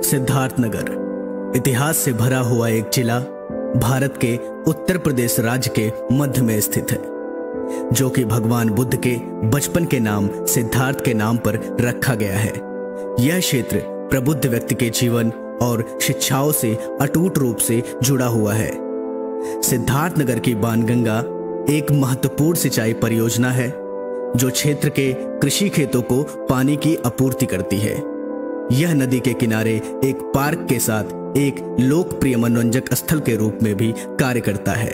सिद्धार्थनगर इतिहास से भरा हुआ एक जिला भारत के उत्तर प्रदेश राज्य के मध्य में स्थित है, जो कि भगवान बुद्ध के बचपन के नाम सिद्धार्थ के नाम पर रखा गया है। यह क्षेत्र प्रबुद्ध व्यक्ति के जीवन और शिक्षाओं से अटूट रूप से जुड़ा हुआ है। सिद्धार्थनगर की बाणगंगा एक महत्वपूर्ण सिंचाई परियोजना है, जो क्षेत्र के कृषि खेतों को पानी की आपूर्ति करती है। यह नदी के किनारे एक पार्क के साथ एक लोकप्रिय मनोरंजक स्थल के रूप में भी कार्य करता है।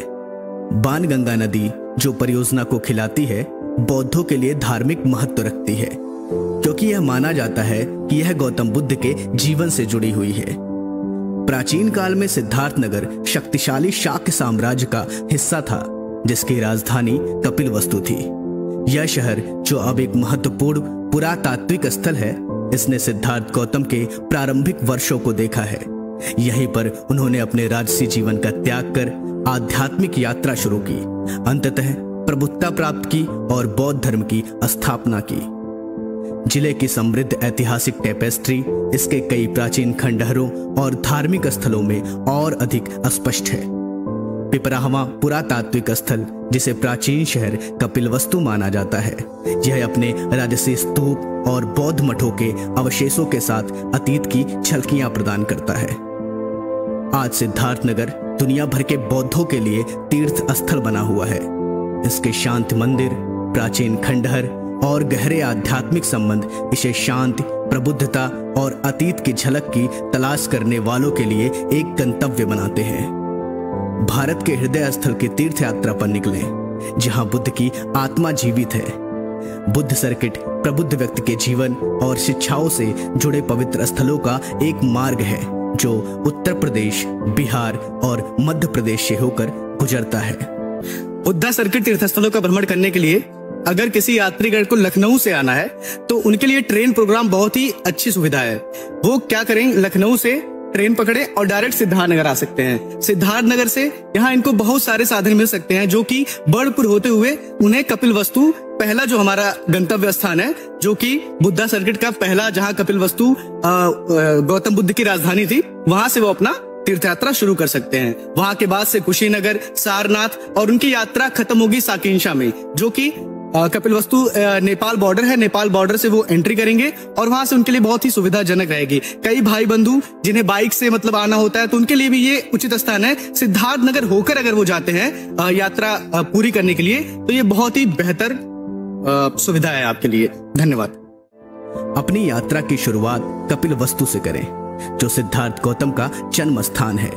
बाणगंगा नदी जो परियोजना को खिलाती है, बौद्धों के लिए धार्मिक महत्व रखती है, क्योंकि यह माना जाता है कि यह गौतम बुद्ध के जीवन से जुड़ी हुई है। प्राचीन काल में सिद्धार्थनगर शक्तिशाली शाक्य साम्राज्य का हिस्सा था, जिसकी राजधानी कपिलवस्तु थी। यह शहर, जो अब एक महत्वपूर्ण पुरातात्विक स्थल है, इसने सिद्धार्थ गौतम के प्रारंभिक वर्षों को देखा है। यहीं पर उन्होंने अपने राजसी जीवन का त्याग कर आध्यात्मिक यात्रा शुरू की, अंततः प्रबुद्धता प्राप्त की और बौद्ध धर्म की स्थापना की। जिले की समृद्ध ऐतिहासिक टेपेस्ट्री इसके कई प्राचीन खंडहरों और धार्मिक स्थलों में और अधिक स्पष्ट है। पिपराहवा पुरातात्विक स्थल, जिसे प्राचीन शहर कपिलवस्तु माना जाता है, यह अपने राजसी स्तूप और बौद्ध मठों के अवशेषों के साथ अतीत की झलकियां प्रदान करता है। आज सिद्धार्थनगर दुनिया भर के बौद्धों के लिए तीर्थ स्थल बना हुआ है। इसके शांत मंदिर, प्राचीन खंडहर और गहरे आध्यात्मिक संबंध इसे शांति, प्रबुद्धता और अतीत की झलक की तलाश करने वालों के लिए एक गंतव्य बनाते हैं। भारत के हृदय स्थल की तीर्थ यात्रा पर निकलें, जहां बुद्ध की आत्मा जीवित है। बुद्ध सर्किट प्रबुद्ध व्यक्ति के जीवन और शिक्षाओं से जुड़े पवित्र स्थलों का एक मार्ग है, जो उत्तर प्रदेश, बिहार और मध्य प्रदेश से होकर गुजरता है। बुद्ध सर्किट तीर्थस्थलों का भ्रमण करने के लिए अगर किसी यात्रीगण को लखनऊ से आना है, तो उनके लिए ट्रेन प्रोग्राम बहुत ही अच्छी सुविधा है। वो क्या करें, लखनऊ से ट्रेन पकड़े और डायरेक्ट सिद्धार्थनगर आ सकते हैं। सिद्धार्थनगर से यहाँ इनको बहुत सारे साधन मिल सकते हैं, जो कि बर्डपुर होते हुए उन्हें कपिलवस्तु, पहला जो हमारा गंतव्य स्थान है, जो कि बुद्धा सर्किट का पहला, जहाँ कपिलवस्तु गौतम बुद्ध की राजधानी थी, वहां से वो अपना तीर्थ यात्रा शुरू कर सकते हैं। वहां के बाद से कुशीनगर, सारनाथ और उनकी यात्रा खत्म होगी साकेंशा में, जो कि कपिलवस्तु नेपाल बॉर्डर है। नेपाल बॉर्डर से वो एंट्री करेंगे और वहां से उनके लिए बहुत ही सुविधाजनक रहेगी। कई भाई बंधु जिन्हें बाइक से आना होता है, तो उनके लिए भी ये उचित स्थान है। सिद्धार्थनगर होकर अगर वो जाते हैं यात्रा पूरी करने के लिए, तो ये बहुत ही बेहतर सुविधा है आपके लिए। धन्यवाद। अपनी यात्रा की शुरुआत कपिलवस्तु से करें, जो सिद्धार्थ गौतम का जन्म स्थान है,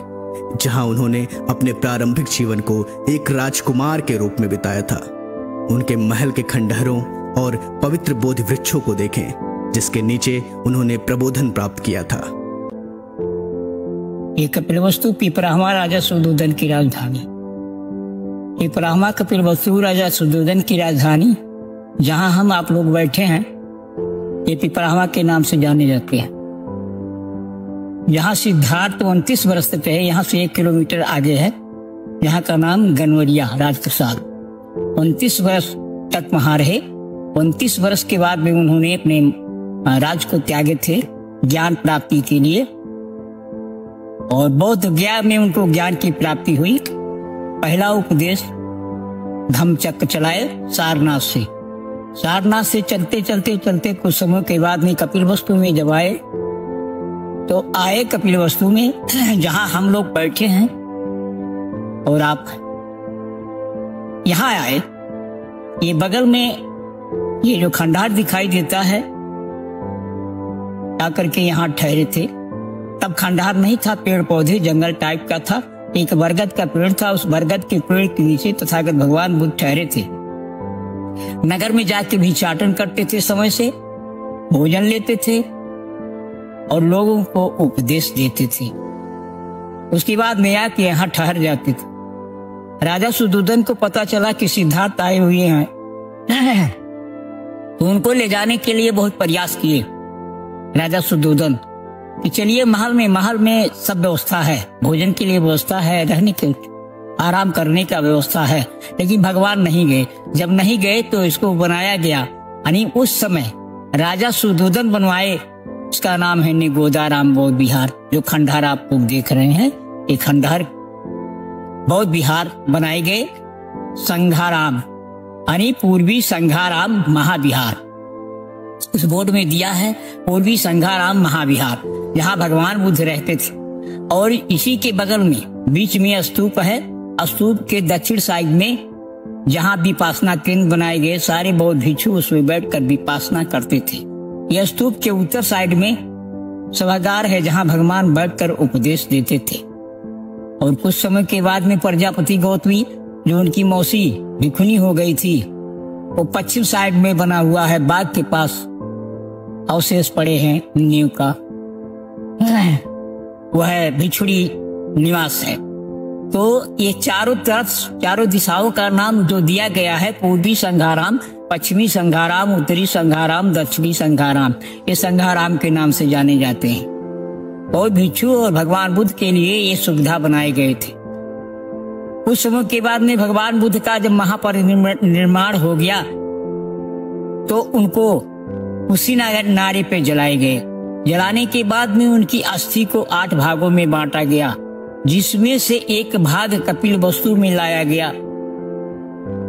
जहां उन्होंने अपने प्रारंभिक जीवन को एक राजकुमार के रूप में बिताया था। उनके महल के खंडहरों और पवित्र बोधि वृक्षों को देखें, जिसके नीचे उन्होंने प्रबोधन प्राप्त किया था। ये कपिलवस्तु पिपराहवा राजा सुद्धोधन की राजधानी। पिपराहवा कपिलवस्तु राजा सुद्धोधन की राजधानी, जहां हम आप लोग बैठे हैं, ये पिपराहवा के नाम से जाने जाते हैं। यहाँ सिद्धार्थ 29 वर्ष तक है। यहाँ से 1 किलोमीटर आगे है, यहाँ का नाम गनवरिया राजप्रसाद। 29 वर्ष तक वहां रहे। 29 वर्ष के बाद में उन्होंने अपने राज को त्यागे थे ज्ञान प्राप्ति के लिए, और बौद्ध ज्ञान में उनको ज्ञान की प्राप्ति हुई। पहला उपदेश धम्मचक्र चलाए सारनाथ से। सारनाथ से चलते चलते चलते कुछ समय के बाद में कपिलवस्तु में जब आए, तो आए कपिलवस्तु में, जहां हम लोग बैठे हैं और आप यहाँ आए। ये बगल में ये जो खंडहर दिखाई देता है, आकर के यहाँ ठहरे थे। तब खंडहर नहीं था, पेड़ पौधे जंगल टाइप का था। एक बरगद का पेड़ था, उस बरगद के पेड़ के नीचे तथागत भगवान बुद्ध ठहरे थे। नगर में जाके भिक्षाटन करते थे, समय से भोजन लेते थे और लोगों को उपदेश देते थे। उसके बाद में आके यहाँ ठहर जाते थे। राजा सुद्धोधन को पता चला कि सिद्धार्थ आए हुए हैं, तो उनको ले जाने के लिए बहुत प्रयास किए राजा सुद्धोधन कि चलिए महल में सब व्यवस्था है, भोजन के लिए व्यवस्था है, रहने के आराम करने का व्यवस्था है। लेकिन भगवान नहीं गए। जब नहीं गए तो इसको बनाया गया, यानी उस समय राजा सुद्धोधन बनवाए इसका नाम है निगोदाराम बौद्ध विहार। जो खंडहर आप लोग देख रहे हैं, ये खंडहर बौद्ध विहार बनाए गए संघाराम यानी पूर्वी संघाराम महाविहार। उस बोर्ड में दिया है पूर्वी संघाराम महाविहार, जहाँ भगवान बुद्ध रहते थे। और इसी के बगल में बीच में स्तूप है। स्तूप के दक्षिण साइड में जहाँ विपासना केंद्र बनाए गए, सारे बौद्ध भिक्षु उसमें बैठकर विपासना करते थे। यह स्तूप के उत्तर साइड में सभागार है, जहाँ भगवान बैठकर उपदेश देते थे। और कुछ समय के बाद में प्रजापति गौतमी, जो उनकी मौसी भिखुनी हो गई थी, वो पश्चिम साइड में बना हुआ है, बाग के पास अवशेष पड़े हैं नींव का, वह भिक्षुणी निवास है। तो ये चारों तरफ, चारों दिशाओं का नाम जो दिया गया है, पूर्वी संघाराम, पश्चिमी संघाराम, उत्तरी संघाराम, दक्षिणी संघाराम, ये संघाराम के नाम से जाने जाते हैं। और भिक्षु और भगवान बुद्ध के लिए ये सुविधा बनाए गए थे। कुछ समय के बाद में भगवान बुद्ध का जब महापरिनिर्वाण हो गया तो उनको उसी नारे पे जलाए गए। जलाने के बाद में उनकी अस्थि को 8 भागों में बांटा गया, जिसमें से एक भाग कपिलवस्तु में लाया गया।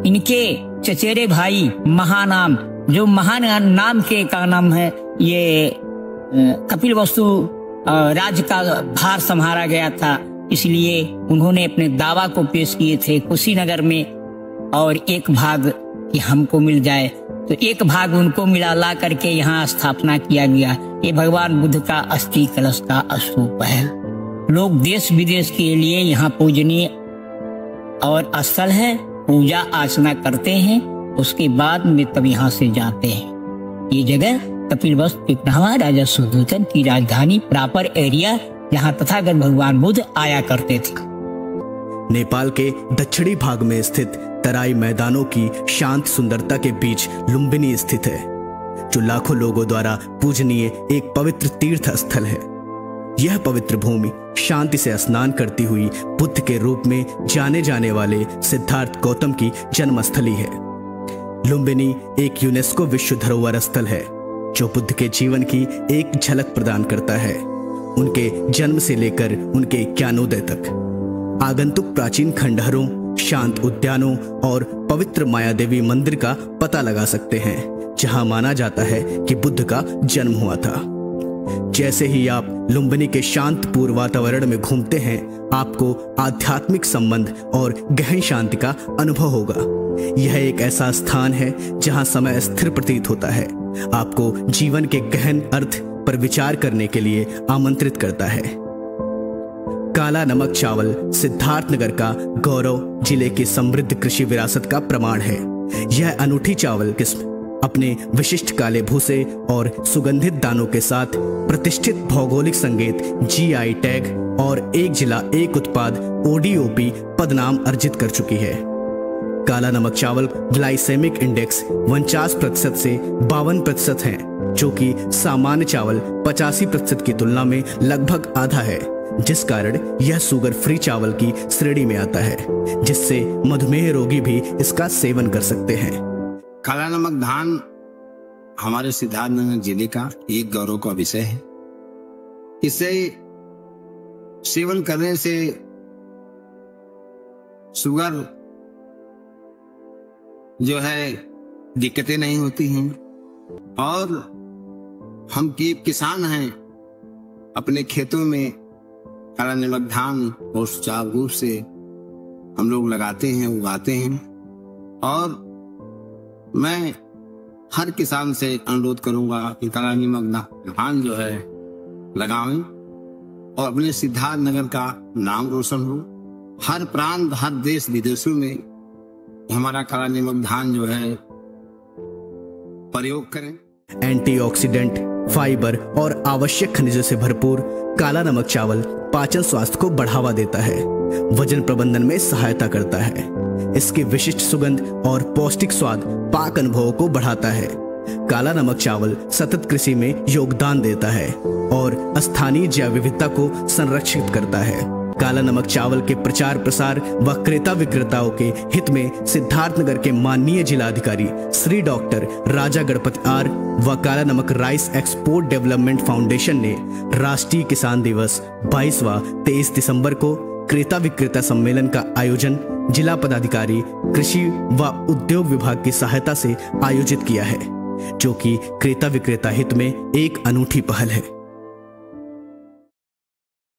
इनके चचेरे भाई महानाम, जो महान नाम के का नाम है, ये कपिलवस्तु राज्य का भार संभाला गया था, इसलिए उन्होंने अपने दावा को पेश किए थे कुशीनगर में, और एक भाग कि हमको मिल जाए, तो एक भाग उनको मिला, ला करके यहाँ स्थापना किया गया। ये भगवान बुद्ध का अस्थि कलश का स्तूप है। लोग देश विदेश के लिए यहाँ पूजनीय और स्थल है, पूजा अर्चना करते हैं, उसके बाद में तब यहाँ से जाते हैं। ये जगह कपिलवस्तु पिपरावा राजा सुदोधन की राजधानी, प्रॉपर एरिया, जहाँ तथागत भगवान बुद्ध आया करते थे। नेपाल के दक्षिणी भाग में स्थित तराई मैदानों की शांत सुंदरता के बीच लुम्बिनी स्थित है, जो लाखों लोगों द्वारा पूजनीय एक पवित्र तीर्थ स्थल है। यह पवित्र भूमि शांति से स्नान करती हुई बुद्ध के रूप में जाने जाने वाले सिद्धार्थ गौतम की जन्मस्थली है। लुम्बिनी एक यूनेस्को विश्व धरोहर स्थल है, जो बुद्ध के जीवन की एक झलक प्रदान करता है, उनके जन्म से लेकर उनके ज्ञानोदय तक। आगंतुक प्राचीन खंडहरों, शांत उद्यानों और पवित्र माया देवी मंदिर का पता लगा सकते हैं, जहां माना जाता है कि बुद्ध का जन्म हुआ था। जैसे ही आप लुम्बिनी के शांतपूर्ण वातावरण में घूमते हैं, आपको आध्यात्मिक संबंध और गहन शांति का अनुभव होगा। यह एक ऐसा स्थान है जहां समय स्थिर प्रतीत होता है, आपको जीवन के गहन अर्थ पर विचार करने के लिए आमंत्रित करता है। काला नमक चावल सिद्धार्थनगर का गौरव जिले की समृद्ध कृषि विरासत का प्रमाण है। यह अनूठी चावल किस्म अपने विशिष्ट काले भूसे और सुगंधित दानों के साथ प्रतिष्ठित भौगोलिक संकेत GI टैग और एक जिला एक उत्पाद ODOP पदनाम अर्जित कर चुकी है। काला नमक चावल ग्लाइसेमिक इंडेक्स 49% से 52% है, जो कि सामान्य चावल 85% की तुलना में लगभग आधा है, जिस कारण यह शुगर फ्री चावल की श्रेणी में आता है, जिससे मधुमेह रोगी भी इसका सेवन कर सकते हैं। काला नमक धान हमारे सिद्धार्थनगर जिले का एक गौरव का विषय है। इसे सेवन करने से शुगर जो है दिक्कतें नहीं होती हैं, और हम किसान हैं, अपने खेतों में काला नमक धान और सुचारू रूप से हम लोग लगाते हैं, उगाते हैं। और मैं हर किसान से अनुरोध करूंगा कि काला नमक धान जो है लगावें और अपने सिद्धार्थनगर का नाम रोशन हो। हर प्रांत, हर देश विदेशों में हमारा काला नमक धान जो है प्रयोग करें। एंटीऑक्सीडेंट, फाइबर और आवश्यक खनिजों से भरपूर काला नमक चावल पाचन स्वास्थ्य को बढ़ावा देता है, वजन प्रबंधन में सहायता करता है। इसकी विशिष्ट सुगंध और पौष्टिक स्वाद पाक अनुभवों को बढ़ाता है। काला नमक चावल सतत कृषि में योगदान देता है और स्थानीय जैव विविधता को संरक्षित करता है। काला नमक चावल के प्रचार प्रसार व क्रेता विक्रेताओं के हित में सिद्धार्थनगर के माननीय जिलाधिकारी श्री डॉक्टर राजा गणपत आर व काला नमक राइस एक्सपोर्ट डेवलपमेंट फाउंडेशन ने राष्ट्रीय किसान दिवस 22 व 23 दिसंबर को क्रेता विक्रेता सम्मेलन का आयोजन जिला पदाधिकारी कृषि व उद्योग विभाग की सहायता से आयोजित किया है, जो कि क्रेता विक्रेता हित में एक अनूठी पहल है।